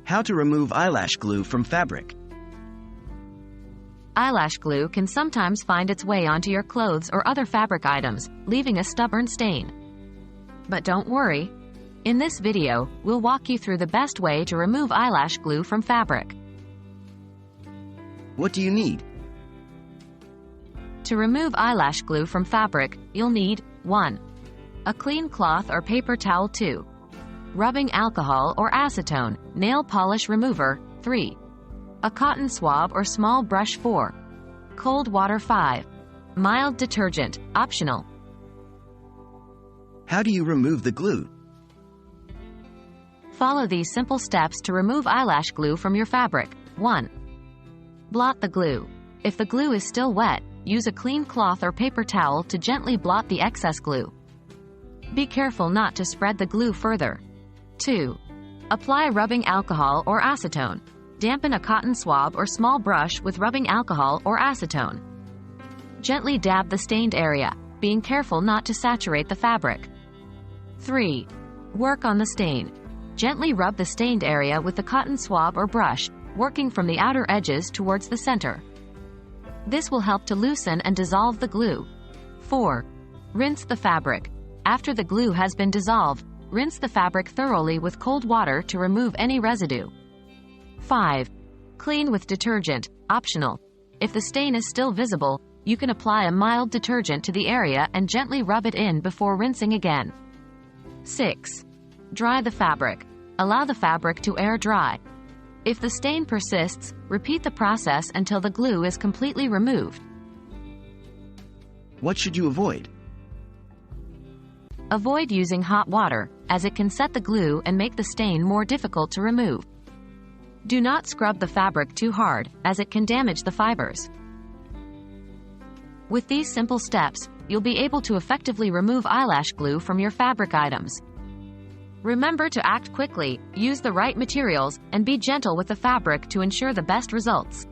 How to remove eyelash glue from fabric. Eyelash glue can sometimes find its way onto your clothes or other fabric items, leaving a stubborn stain. But don't worry. In this video, we'll walk you through the best way to remove eyelash glue from fabric. What do you need? To remove eyelash glue from fabric, you'll need 1. A clean cloth or paper towel. 2. Rubbing alcohol or acetone, nail polish remover. 3. A cotton swab or small brush. 4. Cold water. 5. Mild detergent, optional. How do you remove the glue? Follow these simple steps to remove eyelash glue from your fabric. 1. Blot the glue. If the glue is still wet, use a clean cloth or paper towel to gently blot the excess glue. Be careful not to spread the glue further. 2. Apply rubbing alcohol or acetone. Dampen a cotton swab or small brush with rubbing alcohol or acetone. Gently dab the stained area, being careful not to saturate the fabric. 3. Work on the stain. Gently rub the stained area with the cotton swab or brush, working from the outer edges towards the center. This will help to loosen and dissolve the glue. 4. Rinse the fabric. After the glue has been dissolved, rinse the fabric thoroughly with cold water to remove any residue. 5. Clean with detergent, optional. If the stain is still visible, you can apply a mild detergent to the area and gently rub it in before rinsing again. 6. Dry the fabric. Allow the fabric to air dry. If the stain persists, repeat the process until the glue is completely removed. What should you avoid? Avoid using hot water, as it can set the glue and make the stain more difficult to remove. Do not scrub the fabric too hard, as it can damage the fibers. With these simple steps, you'll be able to effectively remove eyelash glue from your fabric items. Remember to act quickly, use the right materials, and be gentle with the fabric to ensure the best results.